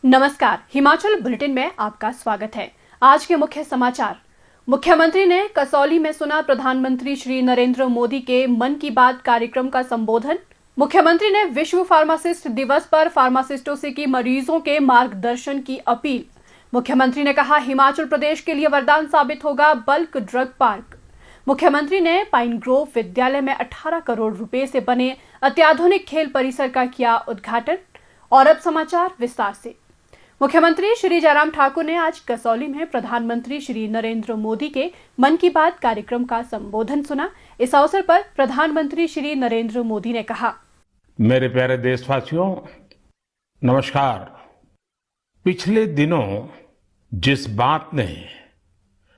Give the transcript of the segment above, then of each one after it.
नमस्कार, हिमाचल बुलेटिन में आपका स्वागत है। आज के मुख्य समाचार। मुख्यमंत्री ने कसौली में सुना प्रधानमंत्री श्री नरेंद्र मोदी के मन की बात कार्यक्रम का संबोधन। मुख्यमंत्री ने विश्व फार्मासिस्ट दिवस पर फार्मासिस्टों से की मरीजों के मार्गदर्शन की अपील। मुख्यमंत्री ने कहा, हिमाचल प्रदेश के लिए वरदान साबित होगा बल्क ड्रग पार्क। मुख्यमंत्री ने पाइन ग्रोव विद्यालय में 18 करोड़ रुपए से बने अत्याधुनिक खेल परिसर का किया उद्घाटन। और अब समाचार विस्तार से। मुख्यमंत्री श्री जयराम ठाकुर ने आज कसौली में प्रधानमंत्री श्री नरेंद्र मोदी के मन की बात कार्यक्रम का संबोधन सुना। इस अवसर पर प्रधानमंत्री श्री नरेंद्र मोदी ने कहा, मेरे प्यारे देशवासियों, नमस्कार। पिछले दिनों जिस बात ने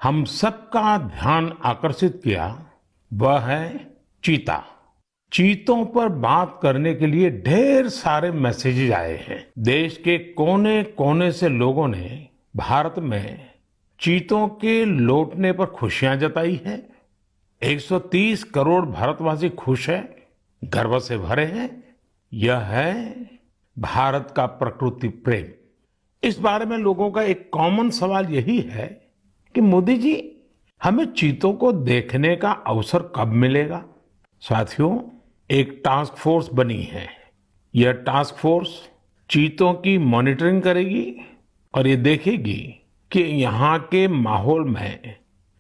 हम सबका ध्यान आकर्षित किया वह है चीता। चीतों पर बात करने के लिए ढेर सारे मैसेजेस आए हैं। देश के कोने कोने से लोगों ने भारत में चीतों के लौटने पर खुशियां जताई हैं। 130 करोड़ भारतवासी खुश हैं, गर्व से भरे हैं। यह है भारत का प्रकृति प्रेम। इस बारे में लोगों का एक कॉमन सवाल यही है कि मोदी जी, हमें चीतों को देखने का अवसर कब मिलेगा। साथियों, एक टास्क फोर्स बनी है। यह टास्क फोर्स चीतों की मॉनिटरिंग करेगी और ये देखेगी कि यहाँ के माहौल में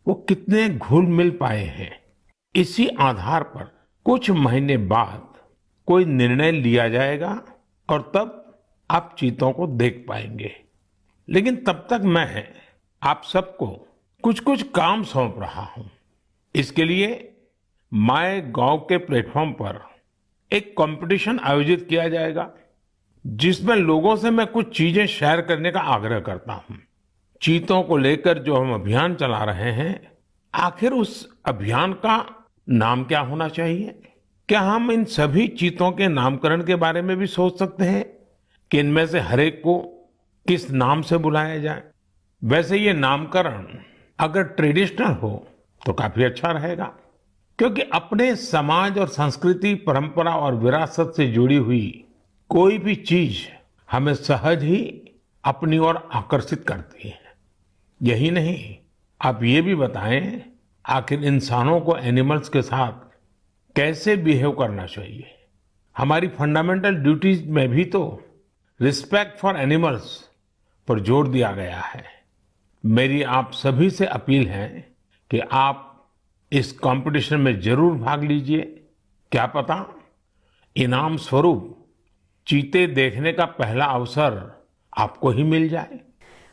वो कितने घुल मिल पाए हैं। इसी आधार पर कुछ महीने बाद कोई निर्णय लिया जाएगा और तब आप चीतों को देख पाएंगे। लेकिन तब तक मैं आप सबको कुछ कुछ काम सौंप रहा हूं। इसके लिए माय गॉव के प्लेटफॉर्म पर एक कंपटीशन आयोजित किया जाएगा जिसमें लोगों से मैं कुछ चीजें शेयर करने का आग्रह करता हूं। चीतों को लेकर जो हम अभियान चला रहे हैं, आखिर उस अभियान का नाम क्या होना चाहिए? क्या हम इन सभी चीतों के नामकरण के बारे में भी सोच सकते हैं कि इनमें से हर एक को किस नाम से बुलाया जाए? वैसे ये नामकरण अगर ट्रेडिशनल हो तो काफी अच्छा रहेगा, क्योंकि अपने समाज और संस्कृति, परंपरा और विरासत से जुड़ी हुई कोई भी चीज हमें सहज ही अपनी ओर आकर्षित करती है। यही नहीं, आप ये भी बताएं, आखिर इंसानों को एनिमल्स के साथ कैसे बिहेव करना चाहिए। हमारी फंडामेंटल ड्यूटीज में भी तो रिस्पेक्ट फॉर एनिमल्स पर जोर दिया गया है। मेरी आप सभी से अपील है कि आप इस कंपटीशन में जरूर भाग लीजिए। क्या पता इनाम स्वरूप चीते देखने का पहला अवसर आपको ही मिल जाए।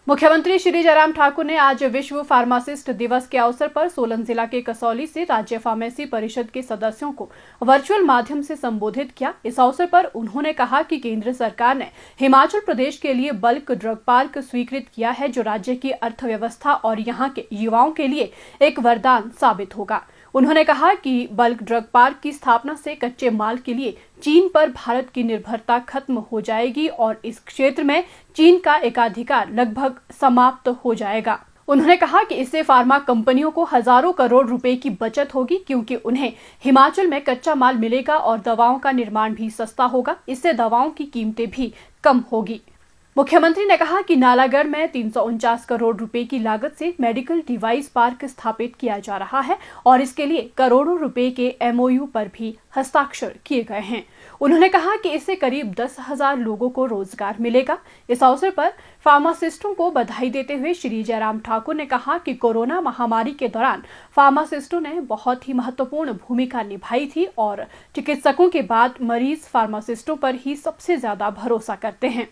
मुख्यमंत्री श्री जयराम ठाकुर ने आज विश्व फार्मासिस्ट दिवस के अवसर पर सोलन जिला के कसौली से राज्य फार्मेसी परिषद के सदस्यों को वर्चुअल माध्यम से संबोधित किया। इस अवसर पर उन्होंने कहा कि केंद्र सरकार ने हिमाचल प्रदेश के लिए बल्क ड्रग पार्क स्वीकृत किया है, जो राज्य की अर्थव्यवस्था और यहाँ के युवाओं के लिए एक वरदान साबित होगा। उन्होंने कहा कि बल्क ड्रग पार्क की स्थापना से कच्चे माल के लिए चीन पर भारत की निर्भरता खत्म हो जाएगी और इस क्षेत्र में चीन का एकाधिकार लगभग समाप्त हो जाएगा। उन्होंने कहा कि इससे फार्मा कंपनियों को हजारों करोड़ रुपए की बचत होगी, क्योंकि उन्हें हिमाचल में कच्चा माल मिलेगा और दवाओं का निर्माण भी सस्ता होगा। इससे दवाओं की कीमतें भी कम होगी। मुख्यमंत्री ने कहा कि नालागढ़ में 349 करोड़ रुपए की लागत से मेडिकल डिवाइस पार्क स्थापित किया जा रहा है और इसके लिए करोड़ों रुपए के एमओयू पर भी हस्ताक्षर किए गए हैं। उन्होंने कहा कि इससे करीब 10,000 लोगों को रोजगार मिलेगा। इस अवसर पर फार्मासिस्टों को बधाई देते हुए श्री जयराम ठाकुर ने कहा कि कोरोना महामारी के दौरान फार्मासिस्टों ने बहुत ही महत्वपूर्ण भूमिका निभाई थी और चिकित्सकों के बाद मरीज फार्मासिस्टों पर ही सबसे ज्यादा भरोसा करते हैं।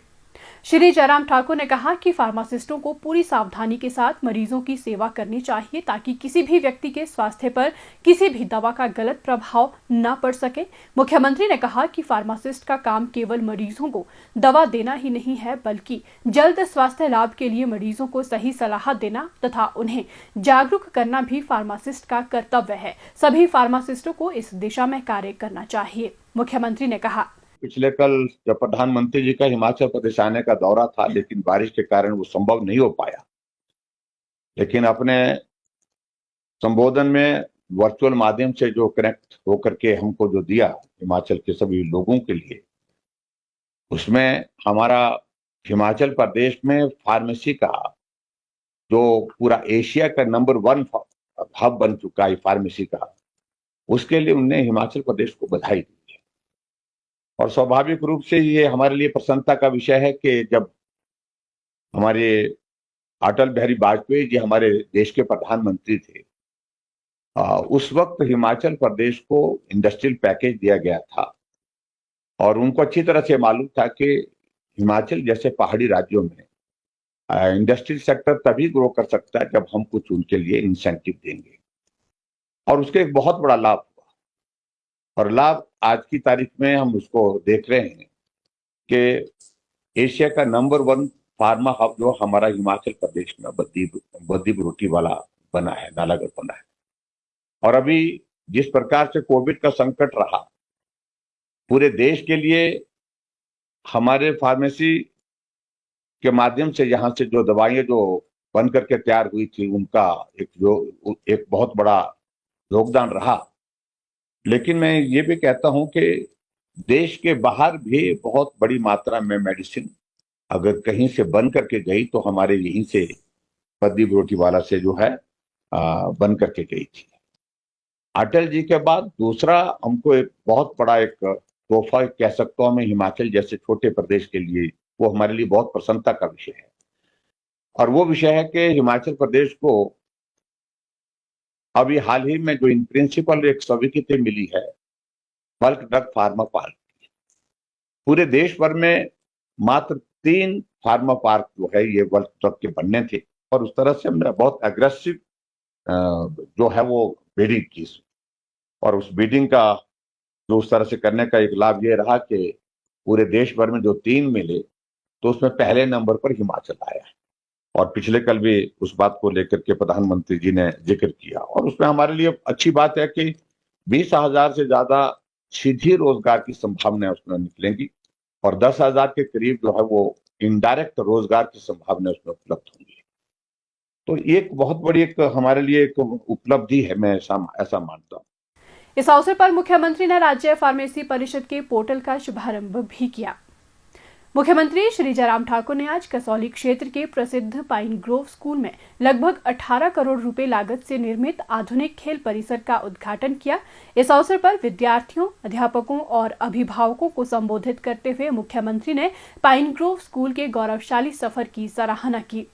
श्री जयराम ठाकुर ने कहा कि फार्मासिस्टों को पूरी सावधानी के साथ मरीजों की सेवा करनी चाहिए ताकि किसी भी व्यक्ति के स्वास्थ्य पर किसी भी दवा का गलत प्रभाव न पड़ सके। मुख्यमंत्री ने कहा कि फार्मासिस्ट का काम केवल मरीजों को दवा देना ही नहीं है, बल्कि जल्द स्वास्थ्य लाभ के लिए मरीजों को सही सलाह देना तथा उन्हें जागरूक करना भी फार्मासिस्ट का कर्तव्य है। सभी फार्मासिस्टों को इस दिशा में कार्य करना चाहिए। मुख्यमंत्री ने कहा, पिछले कल जब प्रधानमंत्री जी का हिमाचल प्रदेश आने का दौरा था, लेकिन बारिश के कारण वो संभव नहीं हो पाया। लेकिन अपने संबोधन में वर्चुअल माध्यम से जो कनेक्ट होकर के हमको जो दिया हिमाचल के सभी लोगों के लिए, उसमें हमारा हिमाचल प्रदेश में फार्मेसी का जो पूरा एशिया का नंबर 1 हब बन चुका है फार्मेसी का, उसके लिए उन्होंने हिमाचल प्रदेश को बधाई दी है। और स्वाभाविक रूप से ये हमारे लिए प्रसन्नता का विषय है कि जब हमारे अटल बिहारी वाजपेयी जी हमारे देश के प्रधानमंत्री थे, उस वक्त हिमाचल प्रदेश को इंडस्ट्रियल पैकेज दिया गया था और उनको अच्छी तरह से मालूम था कि हिमाचल जैसे पहाड़ी राज्यों में इंडस्ट्रियल सेक्टर तभी ग्रो कर सकता है जब हम कुछ उनके लिए इंसेंटिव देंगे। और उसके एक बहुत बड़ा लाभ हुआ और लाभ आज की तारीख में हम उसको देख रहे हैं कि एशिया का नंबर 1 फार्मा हब जो हमारा हिमाचल प्रदेश में बद्दी बरोटी वाला बना है, नालागढ़ बना है। और अभी जिस प्रकार से कोविड का संकट रहा पूरे देश के लिए, हमारे फार्मेसी के माध्यम से यहाँ से जो दवाइयां जो बन करके तैयार हुई थी उनका एक बहुत बड़ा योगदान रहा। लेकिन मैं ये भी कहता हूं कि देश के बाहर भी बहुत बड़ी मात्रा में मेडिसिन अगर कहीं से बन करके गई तो हमारे यहीं से बद्दी बरोटी वाला से जो है बन करके गई थी। अटल जी के बाद दूसरा हमको एक बहुत बड़ा एक तोहफा कह सकता हूं मैं हिमाचल जैसे छोटे प्रदेश के लिए, वो हमारे लिए बहुत प्रसन्नता का विषय है। और वो विषय है कि हिमाचल प्रदेश को अभी हाल ही में जो इन प्रिंसिपल एक स्वीकृति मिली है बल्क ड्रग फार्मा पार्क, पूरे देश भर में मात्र 3 फार्मा पार्क जो है ये बल्क ड्रग के बनने थे। और उस तरह से हमने बहुत एग्रेसिव जो है वो बिडिंग की और उस बिडिंग का जो उस तरह से करने का एक लाभ ये रहा कि पूरे देश भर में जो 3 मिले तो उसमें पहले नंबर पर हिमाचल आया है। और पिछले कल भी उस बात को लेकर के प्रधानमंत्री जी ने जिक्र किया और उसमें हमारे लिए अच्छी बात है कि 20,000 से ज्यादा सीधी रोजगार की संभावनाएं उसमें निकलेंगी और 10,000 के करीब जो है वो इनडायरेक्ट रोजगार की संभावनाएं उसमें उपलब्ध होंगी। तो एक बहुत बड़ी एक हमारे लिए एक उपलब्धि है, मैं ऐसा मानता हूँ। इस अवसर पर मुख्यमंत्री ने राज्य फार्मेसी परिषद के पोर्टल का शुभारंभ भी किया। मुख्यमंत्री श्री जयराम ठाकुर ने आज कसौली क्षेत्र के प्रसिद्ध पाइन ग्रोव स्कूल में लगभग 18 करोड़ रुपए लागत से निर्मित आधुनिक खेल परिसर का उद्घाटन किया। इस अवसर पर विद्यार्थियों, अध्यापकों और अभिभावकों को संबोधित करते हुए मुख्यमंत्री ने पाइन ग्रोव स्कूल के गौरवशाली सफर की सराहना की।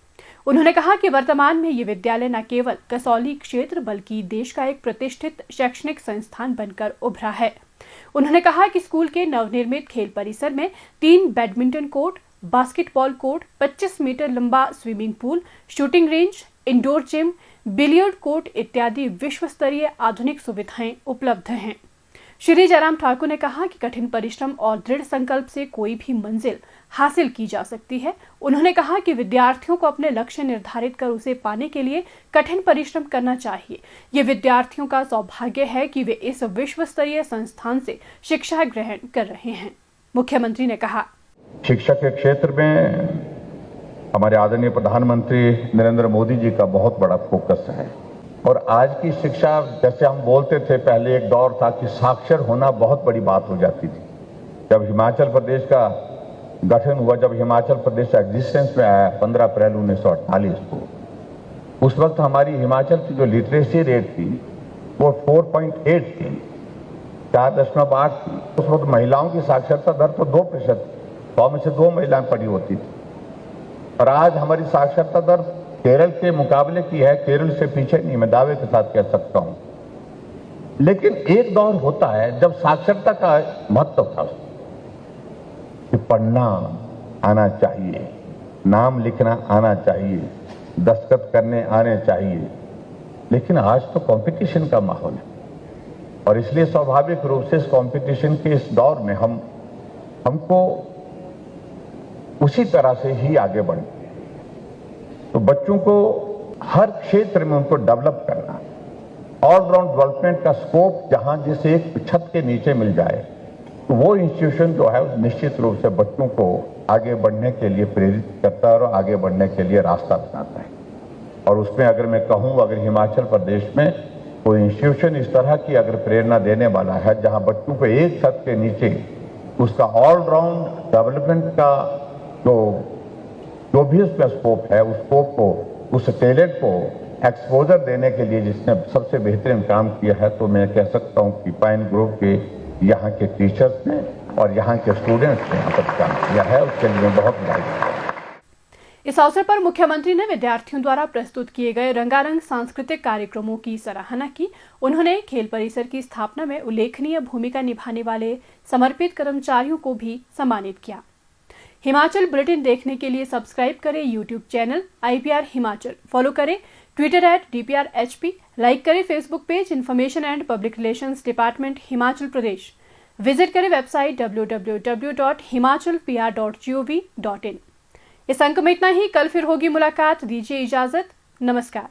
उन्होंने कहा कि वर्तमान में ये विद्यालय न केवल कसौली क्षेत्र बल्कि देश का एक प्रतिष्ठित शैक्षणिक संस्थान बनकर उभरा है। उन्होंने कहा कि स्कूल के नवनिर्मित खेल परिसर में 3 badminton court, basketball court, 25 metre लंबा swimming pool, shooting range, indoor gym, billiard court इत्यादि विश्व स्तरीय आधुनिक सुविधाएं उपलब्ध हैं। श्री जयराम ठाकुर ने कहा कि कठिन परिश्रम और दृढ़ संकल्प से कोई भी मंजिल हासिल की जा सकती है। उन्होंने कहा कि विद्यार्थियों को अपने लक्ष्य निर्धारित कर उसे पाने के लिए कठिन परिश्रम करना चाहिए। ये विद्यार्थियों का सौभाग्य है कि वे इस विश्व स्तरीय संस्थान से शिक्षा ग्रहण कर रहे हैं। मुख्यमंत्री ने कहा, शिक्षा के क्षेत्र में हमारे आदरणीय प्रधानमंत्री नरेंद्र मोदी जी का बहुत बड़ा फोकस है और आज की शिक्षा, जैसे हम बोलते थे पहले एक दौर था कि साक्षर होना बहुत बड़ी बात हो जाती थी। जब हिमाचल प्रदेश का गठन हुआ, जब हिमाचल प्रदेश एग्जिस्टेंस में आया 15 अप्रैल 1948 को, उस वक्त हमारी हिमाचल की जो लिटरेसी रेट थी वो 4.8 थी, 4.8 थी। उस वक्त महिलाओं की साक्षरता दर तो 2%, 100 में से 2 महिलाएं पढ़ी होती थी। और आज हमारी साक्षरता दर केरल के मुकाबले की है, केरल से पीछे नहीं, मैं दावे के साथ कह सकता हूं। लेकिन एक दौर होता है जब साक्षरता का महत्व था कि पढ़ना आना चाहिए, नाम लिखना आना चाहिए, दस्तखत करने आने चाहिए। लेकिन आज तो कंपटीशन का माहौल है और इसलिए स्वाभाविक रूप से इस कंपटीशन के इस दौर में हमको उसी तरह से ही आगे बढ़ना। तो बच्चों को हर क्षेत्र में उनको डेवलप करना, ऑलराउंड डेवलपमेंट का स्कोप जहां जिसे एक छत के नीचे मिल जाए, तो वो इंस्टीट्यूशन जो है निश्चित रूप से बच्चों को आगे बढ़ने के लिए प्रेरित करता है और आगे बढ़ने के लिए रास्ता बनाता है। और उसमें अगर मैं कहूं, अगर हिमाचल प्रदेश में कोई इंस्टीट्यूशन इस तरह की अगर प्रेरणा देने वाला है जहां बच्चों को एक छत के नीचे उसका ऑलराउंड डेवलपमेंट का जो जो भी उसका स्कोप है, उस स्कोप को, उस टैलेंट को एक्सपोजर देने के लिए जिसने सबसे बेहतरीन काम किया है, तो मैं कह सकता हूं कि पाइन ग्रुप के यहाँ के टीचर्स ने और यहाँ के स्टूडेंट्स ने यहाँ पर काम किया है, उसके लिए बहुत बधाई है। इस अवसर पर मुख्यमंत्री ने विद्यार्थियों द्वारा प्रस्तुत किए गए रंगारंग सांस्कृतिक कार्यक्रमों की सराहना की। उन्होंने खेल परिसर की स्थापना में उल्लेखनीय भूमिका निभाने वाले समर्पित कर्मचारियों को भी सम्मानित किया। हिमाचल बुलेटिन देखने के लिए सब्सक्राइब करें YouTube channel IPR Himachal, follow करें ट्विटर @DPRHP, लाइक करें Facebook page information and public relations department Himachal Pradesh, visit करें वेबसाइट www.himachalpr.gov.in। इस अंक में इतना ही, कल फिर होगी मुलाकात, दीजिए इजाजत, नमस्कार।